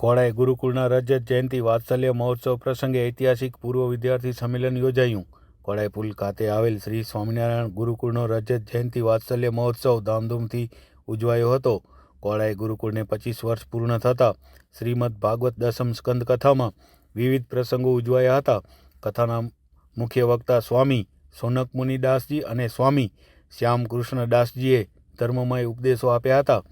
કોળાઈ ગુરુકુળના રજત જયંતિ વાત્સલ્ય મહોત્સવ પ્રસંગે ઐતિહાસિક પૂર્વ વિદ્યાર્થી સંમેલન યોજાયું. કોળાઈ પુલ ખાતે આવેલ શ્રી સ્વામિનારાયણ ગુરુકુળનો રજત જયંતિ વાત્સલ્ય મહોત્સવ ધામધૂમથી ઉજવાયો હતો. કોળાઈ ગુરુકુળને 25 વર્ષ પૂર્ણ થતાં શ્રીમદ ભાગવત દસમ સ્કંદ કથામાં વિવિધ પ્રસંગો ઉજવાયા હતા. કથાના મુખ્ય વક્તા સ્વામી સોનકમુનિ દાસજી અને સ્વામી શ્યામકૃષ્ણ દાસજીએ ધર્મમય ઉપદેશો આપ્યા હતા.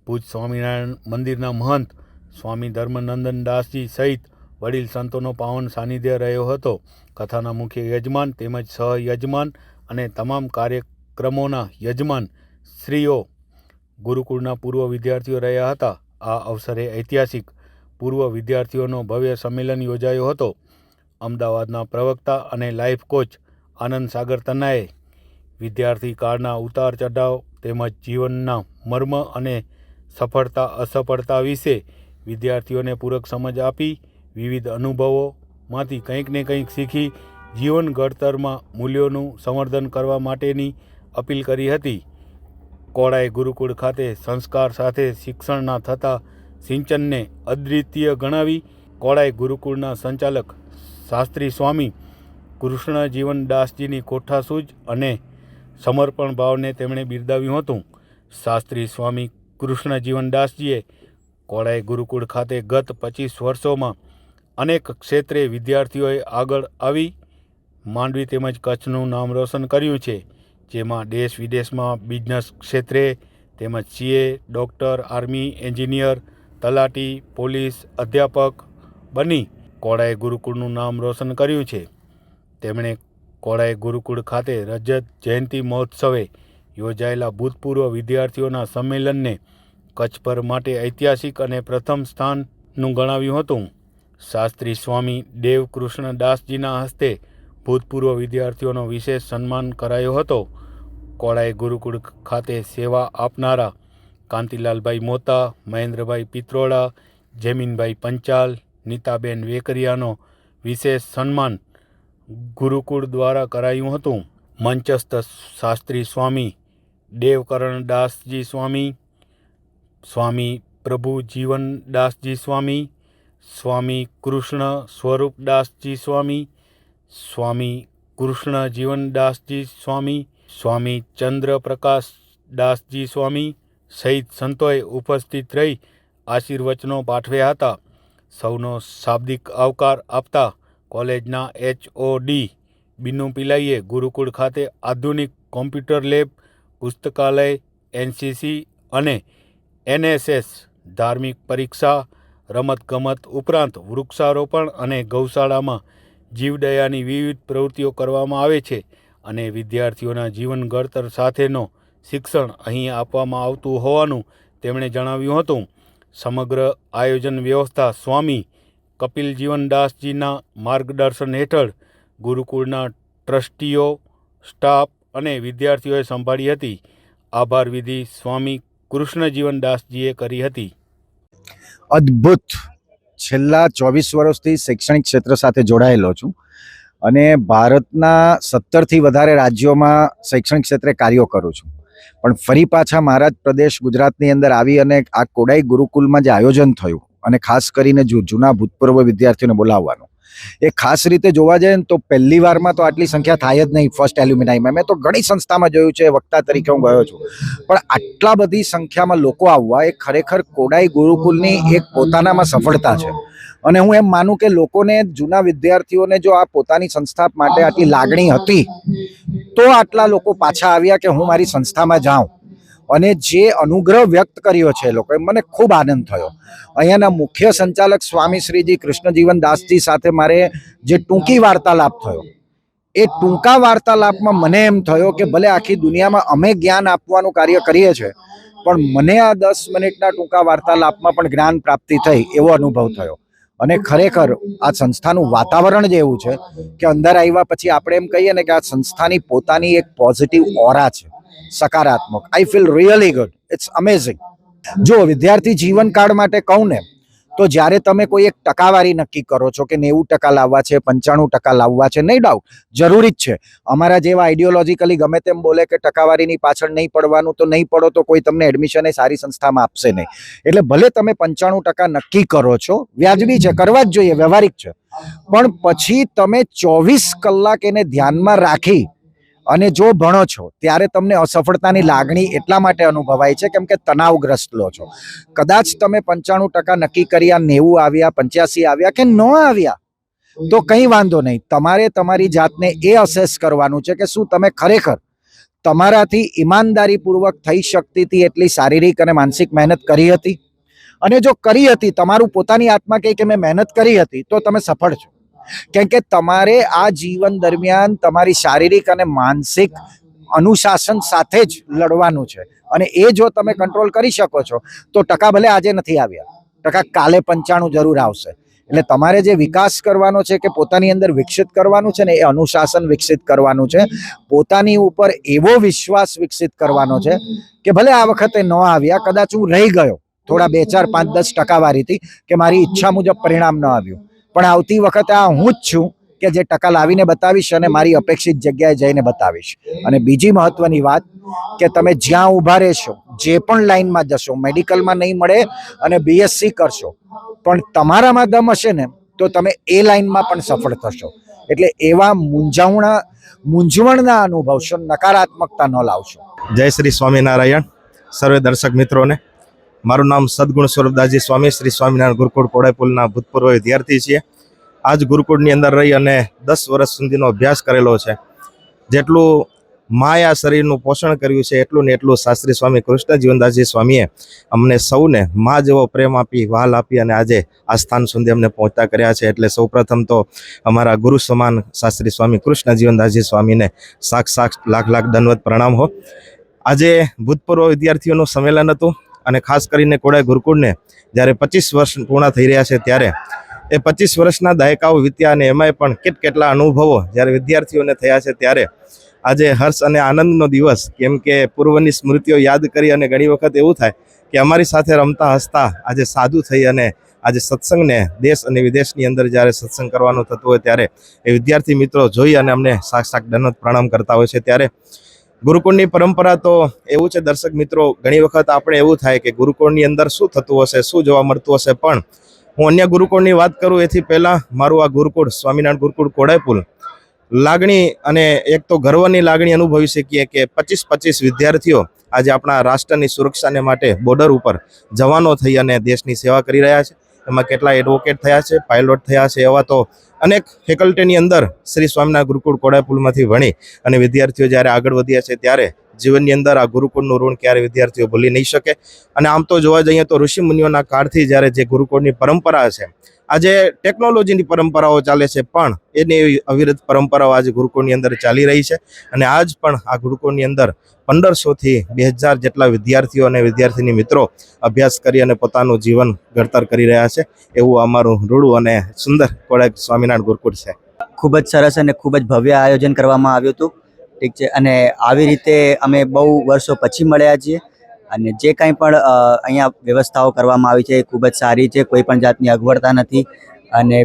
ભુજ સ્વામિનારાયણ મંદિરના મહંત સ્વામી ધર્મનંદન દાસજી સહિત વડીલ સંતોનો પાવન સાનિધ્ય રહ્યો હતો. કથાના મુખ્ય યજમાન તેમજ સહયજમાન અને તમામ કાર્યક્રમોના યજમાન શ્રીઓ ગુરુકુળના પૂર્વ વિદ્યાર્થીઓ રહ્યા હતા. આ અવસરે ઐતિહાસિક પૂર્વ વિદ્યાર્થીઓનો ભવ્ય સંમેલન યોજાયો હતો. અમદાવાદના પ્રવક્તા અને લાઈફ કોચ આનંદ સાગર તન્નાએ વિદ્યાર્થી કાળના ઉતાર ચઢાવ તેમજ જીવનના મર્મ અને સફળતા અસફળતા વિશે વિદ્યાર્થીઓને પૂરક સમજ આપી વિવિધ અનુભવોમાંથી કંઈક ને કંઈક શીખી જીવન ઘડતરમાં મૂલ્યોનું સંવર્ધન કરવા માટેની અપીલ કરી હતી. કોળાઈ ગુરુકુળ ખાતે સંસ્કાર સાથે શિક્ષણના થતા સિંચનને અદ્વિતીય ગણાવી કોળાઈ ગુરુકુળના સંચાલક શાસ્ત્રી સ્વામી કૃષ્ણજીવન દાસજીની કોઠાસૂઝ અને સમર્પણ ભાવને તેમણે બિરદાવ્યું હતું. શાસ્ત્રી સ્વામી કૃષ્ણજીવન દાસજીએ કોળાઈ ગુરુકુળ ખાતે ગત 25 વર્ષોમાં અનેક ક્ષેત્રે વિદ્યાર્થીઓએ આગળ આવી માંડવી તેમજ કચ્છનું નામ રોશન કર્યું છે. જેમાં દેશ વિદેશમાં બિઝનેસ ક્ષેત્રે તેમજ CA, ડૉક્ટર, આર્મી, એન્જિનિયર, તલાટી, પોલીસ, અધ્યાપક બની કોળાઈ ગુરુકુળનું નામ રોશન કર્યું છે. તેમણે કોળાઈ ગુરુકુળ ખાતે રજત જયંતિ મહોત્સવે યોજાયેલા ભૂતપૂર્વ વિદ્યાર્થીઓના સંમેલનને કચ્છ પર માટે ઐતિહાસિક અને પ્રથમ સ્થાનનું ગણાવ્યું હતું. શાસ્ત્રી સ્વામી દેવકૃષ્ણ દાસજીના હસ્તે ભૂતપૂર્વ વિદ્યાર્થીઓનો વિશેષ સન્માન કરાયો હતો. કોળાઈ ગુરુકુળ ખાતે સેવા આપનારા કાંતિલાલભાઈ મોતા, મહેન્દ્રભાઈ પિત્રોડા, જેમીનભાઈ પંચાલ, નીતાબેન વેકરિયાનો વિશેષ સન્માન ગુરુકુળ દ્વારા કરાયું હતું. મંચસ્થ શાસ્ત્રી સ્વામી દેવકરણ દાસજી સ્વામી, સ્વામી પ્રભુ જીવન દાસજી સ્વામી, સ્વામી કૃષ્ણ સ્વરૂપ દાસજી સ્વામી, સ્વામી કૃષ્ણ જીવન દાસજી સ્વામી, સ્વામી ચંદ્રપ્રકાશ દાસજી સ્વામી સહિત સંતોએ ઉપસ્થિત રહી આશીર્વચનો પાઠવ્યા હતા. સૌનો શાબ્દિક આવકાર આપતા કોલેજના HOD બીનુ પિલાઈએ ગુરુકુળ ખાતે આધુનિક કોમ્પ્યુટર લેબ, પુસ્તકાલય, NCC અને NSS, ધાર્મિક પરીક્ષા, રમતગમત ઉપરાંત વૃક્ષારોપણ અને ગૌશાળામાં જીવદયાની વિવિધ પ્રવૃત્તિઓ કરવામાં આવે છે અને વિદ્યાર્થીઓના જીવન ઘડતર સાથેનો શિક્ષણ અહીં આપવામાં આવતું હોવાનું તેમણે જણાવ્યું હતું. સમગ્ર આયોજન વ્યવસ્થા સ્વામી કપિલજીવન દાસજીના માર્ગદર્શન હેઠળ ગુરુકુળના ટ્રસ્ટીઓ, સ્ટાફ અને વિદ્યાર્થીઓએ સંભાળી હતી. આભાર વિધિ સ્વામી કૃષ્ણજીવન દાસજીએ કરી હતી. અદ્ભુત છેલ્લા 24 વર્ષથી શૈક્ષણિક ક્ષેત્ર સાથે જોડાયેલો છું અને ભારતના 17થી વધારે રાજ્યોમાં શૈક્ષણિક ક્ષેત્રે કાર્યો કરું છું. પણ ફરી પાછા મહારાજ પ્રદેશ ગુજરાતની અંદર આવી અને આ કોળાઈ ગુરુકુલમાં જે આયોજન થયું અને ખાસ કરીને જૂના ભૂતપૂર્વ વિદ્યાર્થીઓને બોલાવવાનું, એ ખાસ રીતે જોવા જાય ને તો પહેલી વારમાં તો આટલી સંખ્યા થાય જ નહીં. ફર્સ્ટ એલ્યુમિનાઈમાં મેં તો ઘણી સંસ્થામાં જોયું છે, વક્તા તરીકે હું ગયો છું, પણ આટલા બધી સંખ્યામાં લોકો આવવા એ ખરેખર કોળાઈ ગુરુકુલની એક પોતાનામાં સફળતા છે. અને હું એમ માનું કે લોકોને, જૂના વિદ્યાર્થીઓને જો આ પોતાની સંસ્થા માટે આટલી લાગણી હતી તો આટલા લોકો પાછા આવ્યા કે હું મારી સંસ્થામાં જાઉં. અને જે અનુગ્રહ વ્યક્ત કર્યો છે લોકોએ, મને ખૂબ આનંદ થયો. અહીંયાના મુખ્ય સંચાલક સ્વામી શ્રીજી કૃષ્ણજીવન દાસજી સાથે મારે જે ટૂંકી વાર્તાલાપ થયો, એ ટૂંકા વાર્તાલાપમાં મને એમ થયો કે ભલે આખી દુનિયામાં અમે જ્ઞાન આપવાનું કાર્ય કરીએ છીએ, પણ મને આ 10 મિનિટના ટૂંકા વાર્તાલાપમાં પણ જ્ઞાન પ્રાપ્તિ થઈ એવો અનુભવ થયો. અને ખરેખર આ સંસ્થાનું વાતાવરણ જ એવું છે કે અંદર આવ્યા પછી આપણે એમ કહીએ ને કે આ સંસ્થાની પોતાની એક પોઝિટિવ ઓરા છે, સકારાત્મક. I feel really good. It's amazing. જો વિદ્યાર્થી જીવનકાળ માટે કહું ને તો જ્યારે તમે કોઈ એક ટકાવારી નક્કી કરો છો કે 90% લાવવા છે, 95% લાવવા છે, નહીં ડાઉટ જરૂરી જ છે. અમારા જેવા આઈડિયોલોજીકલી ગમે તેમ બોલે કે ટકાવારીની પાછળ નહીં પડવાનું, તો નહીં પડો તો કોઈ તમને એડમિશન એ સારી સંસ્થામાં આપશે નહીં. એટલે ભલે તમે 95% નક્કી કરો છો, વ્યાજબી છે, કરવા જ જોઈએ, વ્યવહારિક છે, પણ પછી તમે 24 કલાક એને ધ્યાનમાં રાખી અને જો ભણો છો ત્યારે તમને અસફળતાની લાગણી એટલા માટે અનુભવાય છે કેમ કે તણાવગ્રસ્ત લો છો. કદાચ તમે 95% નક્કી કર્યા, 90 આવ્યા, 85 આવ્યા કે ન આવ્યા તો કંઈ વાંધો નહીં. તમારે તમારી જાતને એ અસેસ કરવાનું છે કે શું તમે ખરેખર તમારાથી ઈમાનદારીપૂર્વક થઈ શકતી હતી એટલી શારીરિક અને માનસિક મહેનત કરી હતી. અને જો કરી હતી, તમારું પોતાની આત્મા કહે કે મેં મહેનત કરી હતી, તો તમે સફળ છો. કેમ કે તમારે આ જીવન દરમિયાન તમારી શારીરિક અને માનસિક અનુશાસન સાથે જ લડવાનું છે. અને એ જો તમે કંટ્રોલ કરી શકો છો તો ટકા ભલે આજે નથી આવ્યા, ટકા કાલે 95 જરૂર આવશે. એટલે તમારે જે વિકાસ કરવાનો છે કે પોતાની અંદર વિકસિત કરવાનું છે ને, એ અનુશાસન વિકસિત કરવાનું છે. પોતાની ઉપર એવો વિશ્વાસ વિકસિત કરવાનો છે કે ભલે આ વખતે ન આવ્યા, કદાચ હું રહી ગયો થોડા 2, 4, 5, 10 ટકાવારીથી કે મારી ઈચ્છા મુજબ પરિણામ ન આવ્યું, પણ આવતી વખતે આ હું જ છું કે જે ટકા લાવીને બતાવીશ અને મારી અપેક્ષિત જગ્યાએ જઈને બતાવીશ. અને બીજી મહત્વની વાત કે તમે જ્યાં ઊભા રહેશો, જે પણ લાઈનમાં જશો, મેડિકલમાં નહીં મળે અને બીએસસી કરશો, પણ તમારામાં દમ હશે ને તો તમે એ લાઈનમાં પણ સફળ થશો. એટલે એવા મૂંઝવણના અનુભવશો, નકારાત્મકતા ન લાવશો. જય શ્રી સ્વામિનારાયણ. સર્વે દર્શક મિત્રોને મારું નામ સદગુણ સ્વરૂપદાસજી સ્વામી, શ્રી સ્વામિનારાયણ ગુરુકુળ કોડાયપુલના ભૂતપૂર્વ વિદ્યાર્થી છીએ. આજ ગુરુકુળની અંદર રહી અને 10 વર્ષ સુધીનો અભ્યાસ કરેલો છે. જેટલું માયા શરીરનું પોષણ કર્યું છે એટલું ને એટલું શાસ્ત્રી સ્વામી કૃષ્ણ જીવનદાસજી સ્વામીએ અમને સૌને મા જેવો પ્રેમ આપી, વહાલ આપી અને આજે આ સ્થાન સુધી અમને પહોંચતા કર્યા છે. એટલે સૌપ્રથમ તો અમારા ગુરુ સમાન શાસ્ત્રી સ્વામી કૃષ્ણ જીવનદાસજી સ્વામીને સાક્ષાત લાખ દંડવત પ્રણામ હો. આજે ભૂતપૂર્વ વિદ્યાર્થીઓનું સંમેલન હતું અને ખાસ કરીને કોડાય ગુરુકુળને જ્યારે 25 વર્ષ પૂર્ણ થઈ રહ્યા છે ત્યારે એ 25 વર્ષના દાયકાઓ વીત્યા અને એમાંય પણ કેટલા અનુભવો જ્યારે વિદ્યાર્થીઓને થયા છે, ત્યારે આજે હર્ષ અને આનંદનો દિવસ. કેમ કે પૂર્વની સ્મૃતિઓ યાદ કરી અને ઘણી વખત એવું થાય કે અમારી સાથે રમતા હસતા આજે સાધુ થઈ અને આજે સત્સંગને દેશ અને વિદેશની અંદર જ્યારે સત્સંગ કરવાનું થતું હોય ત્યારે એ વિદ્યાર્થી મિત્રો જોઈ અને અમને સાક્ષાત દંડવત પ્રણામ કરતા હોય છે. ત્યારે ગુરુકુળની પરંપરા તો એવું છે દર્શક મિત્રો, ઘણી વખત આપણે એવું થાય કે ગુરુકુળની અંદર શું થતું હશે, શું જોવા મળતું હશે, પણ હું અન્ય ગુરુકુળની વાત કરું એથી પહેલાં મારું આ ગુરુકુળ સ્વામિનારાયણ ગુરુકુળ કોડાયપુલ લાગણી અને એક તો ગર્વની લાગણી અનુભવી શકીએ કે 25 વિદ્યાર્થીઓ આજે આપણા રાષ્ટ્રની સુરક્ષાને માટે બોર્ડર ઉપર જવાનો થઈ અને દેશની સેવા કરી રહ્યા છે. એમાં કેટલા એડવોકેટ થયા છે, પાયલોટ થયા છે, એવા તો અનેક ફેકલ્ટીની અંદર શ્રી સ્વામિનારાયણ ગુરુકુળ કોડાયપુલમાંથી ભણી અને વિદ્યાર્થીઓ જ્યારે આગળ વધ્યા છે ત્યારે જીવનની અંદર આ ગુરુકુળનું ઋણ ક્યારે વિદ્યાર્થીઓ ભૂલી નહીં શકે. અને આમ તો જોવા જઈએ તો ઋષિ મુનિઓના કાળથી જ્યારે જે ગુરુકુળની પરંપરા છે, આજે ટેકનોલોજીની પરંપરાઓ ચાલે છે, પણ એની અવિરત પરંપરાઓ આજે ગુરુકુળની અંદર ચાલી રહી છે. અને આજ પણ આ ગુરુકુળની અંદર 1500થી 2000 જેટલા વિદ્યાર્થીઓ અને વિદ્યાર્થીની મિત્રો અભ્યાસ કરી અને પોતાનું જીવન ઘડતર કરી રહ્યા છે. એવું અમારું રૂડું અને સુંદર કોડાય સ્વામિનારાયણ ગુરુકુળ છે. ખૂબ જ સરસ અને ખૂબ જ ભવ્ય આયોજન કરવામાં આવ્યું હતું. ઠીક છે. અને આવી રીતે અમે બહુ વર્ષો પછી મળ્યા છીએ અને જે કાંઈ પણ અહીંયા વ્યવસ્થાઓ કરવામાં આવી છે એ ખૂબ જ સારી છે. કોઈ પણ જાતની અગવડતા નથી. અને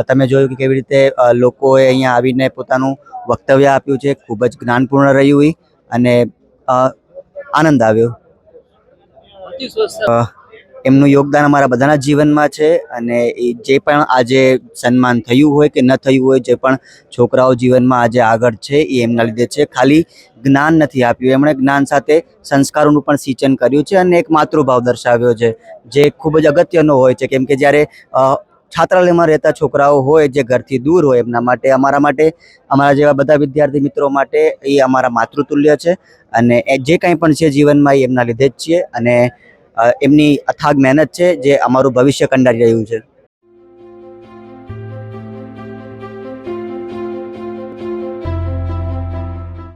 તમે જોયું કે કેવી રીતે લોકોએ અહીંયા આવીને પોતાનું વક્તવ્ય આપ્યું છે. ખૂબ જ જ્ઞાનપૂર્ણ રહ્યું અને આનંદ આવ્યો. એમનું યોગદાન અમારા બધાના જીવનમાં છે. અને એ જે પણ આજે સન્માન થયું હોય કે ન થયું હોય, જે પણ છોકરાઓ જીવનમાં આજે આગળ છે એ એમના લીધે છે. ખાલી જ્ઞાન નથી આપ્યું, એમણે જ્ઞાન સાથે સંસ્કારોનું પણ સિંચન કર્યું છે અને એક માતૃભાવ દર્શાવ્યો છે, જે ખૂબ જ અગત્યનો હોય છે. કેમ કે જ્યારે છાત્રાલયમાં રહેતા છોકરાઓ હોય જે ઘરથી દૂર હોય, એમના માટે, અમારા માટે, અમારા જેવા બધા વિદ્યાર્થી મિત્રો માટે એ અમારા માતૃતુલ્ય છે. અને જે કંઈ પણ છે જીવનમાં એ એમના લીધે જ છીએ. અને એમની અથાગ મહેનત છે જે અમારું ભવિષ્ય કંડારી રહ્યું છે.